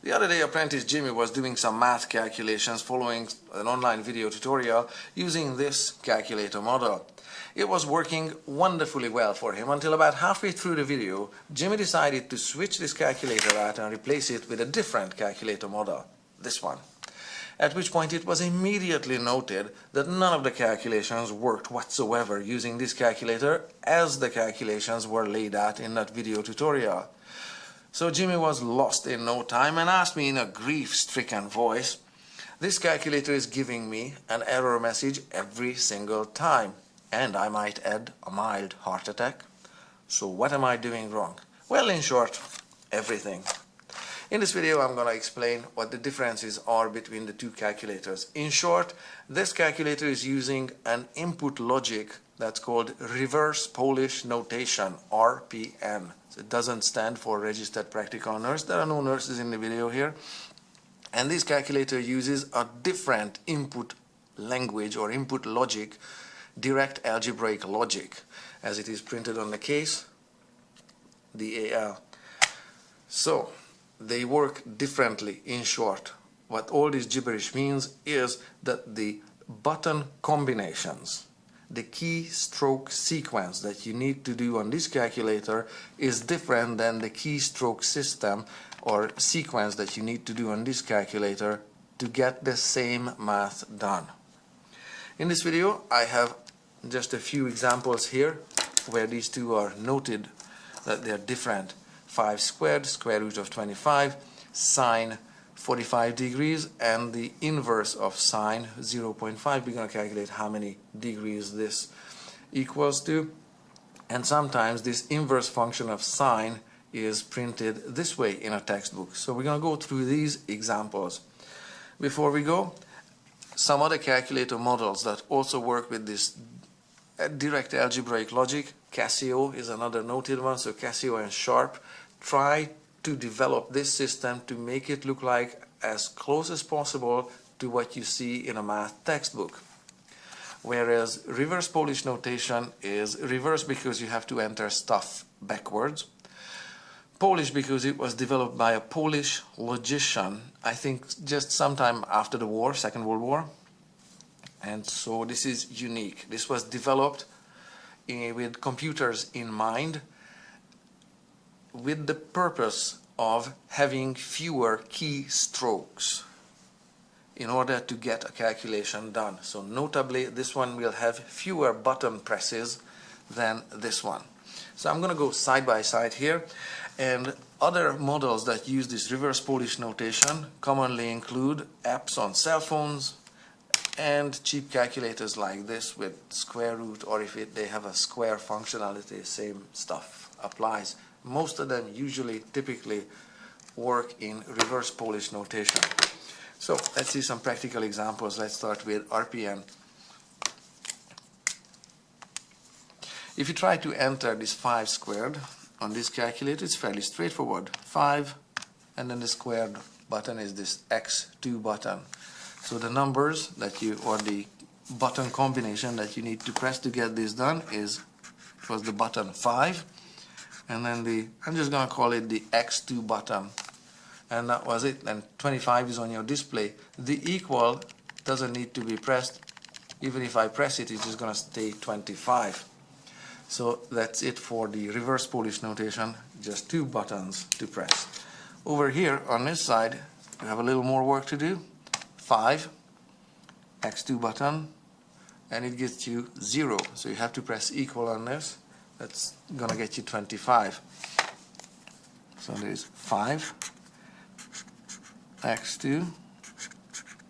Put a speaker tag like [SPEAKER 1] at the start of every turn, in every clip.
[SPEAKER 1] The other day, apprentice Jimmy was doing some math calculations following an online video tutorial using this calculator model. It was working wonderfully well for him until about halfway through the video, Jimmy decided to switch this calculator out and replace it with a different calculator model, this one. At which point it was immediately noted that none of the calculations worked whatsoever using this calculator as the calculations were laid out in that video tutorial. So Jimmy was lost in no time and asked me in a grief-stricken voice, "This calculator is giving me an error message every single time, and I might add a mild heart attack. So what am I doing wrong?" Well, in short, everything. In this video I'm going to explain what the differences are between the two calculators. In short, this calculator is using an input logic that's called reverse Polish notation, RPN. So it doesn't stand for registered practical nurse. There are no nurses in the video here. And this calculator uses a different input language or input logic, direct algebraic logic, as it is printed on the case, DAL. So they work differently. In short, what all this gibberish means is that the button combinations, the keystroke sequence that you need to do on this calculator is different than the keystroke system or sequence that you need to do on this calculator to get the same math done. In this video I have just a few examples here where these two are noted that they are different. 5 squared, square root of 25, sine 45 degrees, and the inverse of sine 0.5. We're going to calculate how many degrees this equals to. And sometimes this inverse function of sine is printed this way in a textbook. So we're going to go through these examples. Before we go, some other calculator models that also work with this direct algebraic logic. Casio is another noted one. So Casio and Sharp try to develop this system to make it look like as close as possible to what you see in a math textbook. Whereas reverse Polish notation is reverse because you have to enter stuff backwards. Polish because it was developed by a Polish logician, I think just sometime after the war, Second World War. And so this is unique. This was developed with computers in mind, with the purpose of having fewer keystrokes in order to get a calculation done. So notably, this one will have fewer button presses than this one. So I'm going to go side by side here, and other models that use this reverse Polish notation commonly include apps on cell phones and cheap calculators like this with square root, or if they have a square functionality, same stuff applies. Most of them usually, typically work in reverse Polish notation. So let's see some practical examples. Let's start with RPN. If you try to enter this 5 squared on this calculator, it's fairly straightforward. 5, and then the squared button is this X2 button. So the numbers that you, or the button combination that you need to press to get this done was the button 5, and then I'm just going to call it the X2 button, and that was it. And 25 is on your display. The equal doesn't need to be pressed. Even if I press it, it's just going to stay 25. So that's it for the reverse Polish notation, just 2 buttons to press. Over here on this side, you have a little more work to do. 5, X2 button, and it gets you 0. So you have to press equal on this. That's going to get you 25. So there's 5, X2,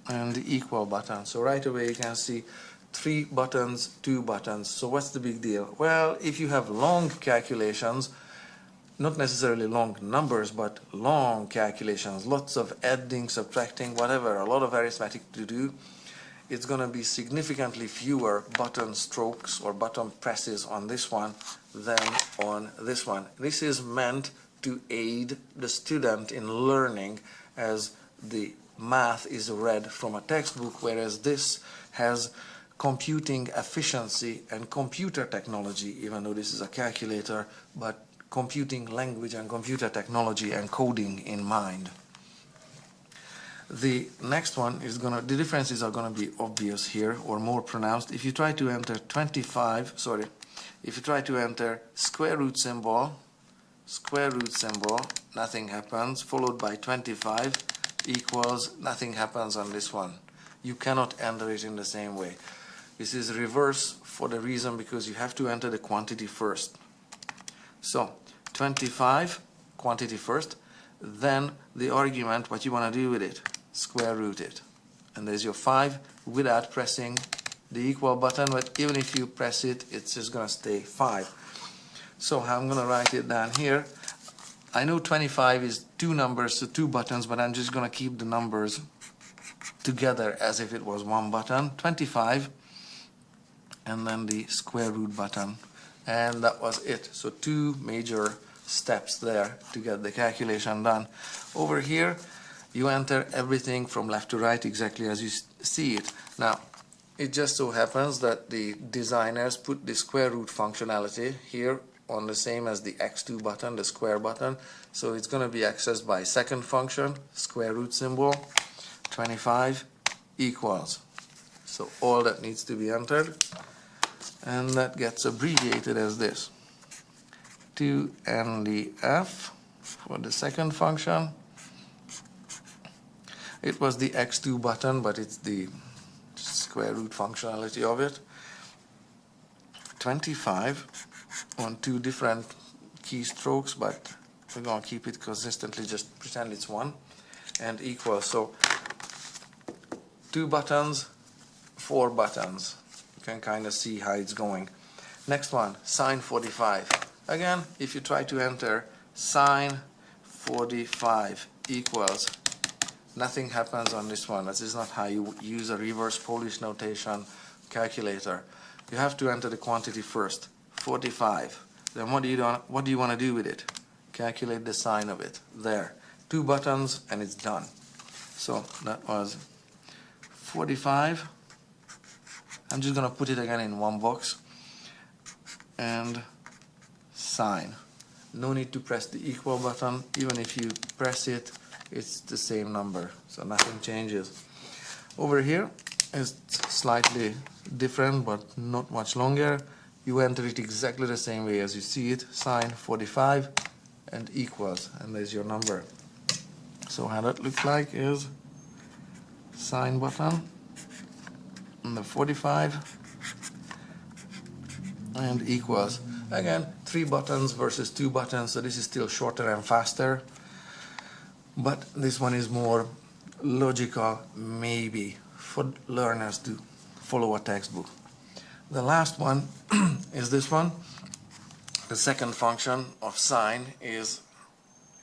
[SPEAKER 1] and the equal button. So right away you can see 3 buttons, 2 buttons. So what's the big deal? Well, if you have long calculations, not necessarily long numbers, but long calculations, lots of adding, subtracting, whatever, a lot of arithmetic to do, it's going to be significantly fewer button strokes or button presses on this one than on this one. This is meant to aid the student in learning as the math is read from a textbook, whereas this has computing efficiency and computer technology, even though this is a calculator, but computing language and computer technology and coding in mind. The next one is the differences are gonna be obvious here, or more pronounced. If you try to enter if you try to enter square root symbol, nothing happens, followed by 25 equals, nothing happens on this one. You cannot enter it in the same way. This is reverse for the reason because you have to enter the quantity first. So 25, quantity first, then the argument, what you want to do with it, square root it. And there's your 5 without pressing the equal button, but even if you press it, it's just going to stay 5. So I'm going to write it down here. I know 25 is 2 numbers, so 2 buttons, but I'm just going to keep the numbers together as if it was 1 button. 25, and then the square root button. And that was it. So 2 major steps there to get the calculation done. Over here, you enter everything from left to right exactly as you see it. Now, it just so happens that the designers put the square root functionality here on the same as the x2 button, the square button. So it's going to be accessed by second function, square root symbol, 25 equals. So all that needs to be entered, and that gets abbreviated as this. 2ndf for the second function. It was the x2 button, but it's the square root functionality of it. 25 on 2 different keystrokes, but we're going to keep it consistently, just pretend it's 1, and equals. So 2 buttons, 4 buttons. You can kind of see how it's going. Next one, sine 45. Again, if you try to enter sine 45 equals, nothing happens on this one. This is not how you use a reverse Polish notation calculator. You have to enter the quantity first, 45. Then what do you want to do with it? Calculate the sine of it. There. 2 buttons and it's done. So that was 45. I'm just going to put it again in one box. And sine. No need to press the equal button. Even if you press it, it's the same number, so nothing changes. Over here is slightly different, but not much longer. You enter it exactly the same way as you see it, sine 45 and equals, and there's your number. So how that looks like is sine button and the 45 and equals. Again, 3 buttons versus 2 buttons, so this is still shorter and faster. But this one is more logical, maybe, for learners to follow a textbook. The last one is this one. The second function of sine is,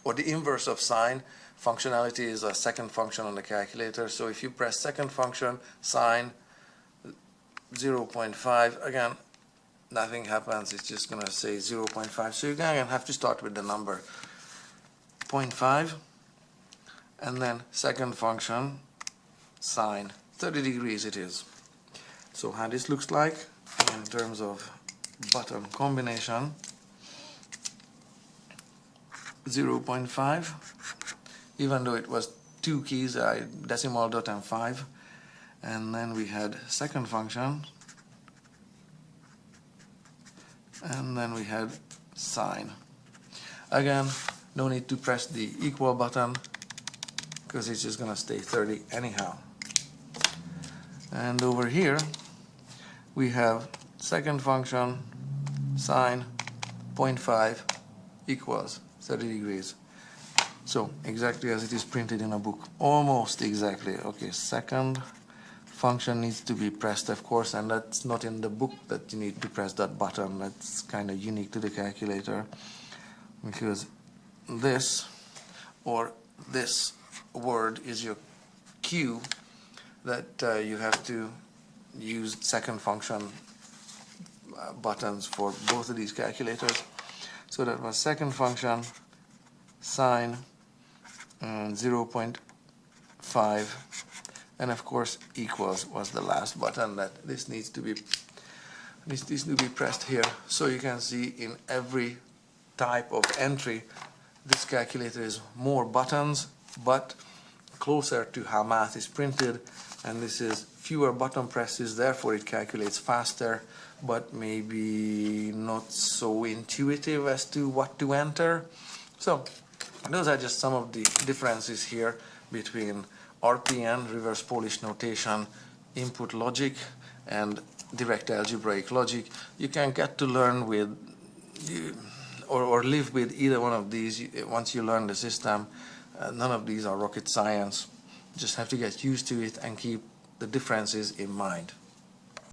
[SPEAKER 1] or the inverse of sine, functionality is a second function on the calculator. So if you press second function, sine 0.5, again, nothing happens. It's just going to say 0.5. So you're going to have to start with the number 0.5. And then second function, sine 30 degrees it is. So how this looks like in terms of button combination, 0.5, even though it was 2 keys, decimal dot and 5. And then we had second function, and then we had sine. Again, no need to press the equal button, because it's just going to stay 30 anyhow. And over here we have second function, sine 0.5 equals 30 degrees. So exactly as it is printed in a book, almost exactly. Okay, second function needs to be pressed, of course, and that's not in the book that you need to press that button. That's kind of unique to the calculator, because this or this word is your cue that you have to use second function buttons for both of these calculators. So that was second function, sine 0.5, and of course equals was the last button that this needs to be pressed here. So you can see in every type of entry this calculator is more buttons, but closer to how math is printed, and this is fewer button presses, therefore it calculates faster, but maybe not so intuitive as to what to enter. So those are just some of the differences here between RPN, reverse Polish notation, input logic, and direct algebraic logic. You can get to learn with or live with either one of these once you learn the system. None of these are rocket science. You just have to get used to it and keep the differences in mind.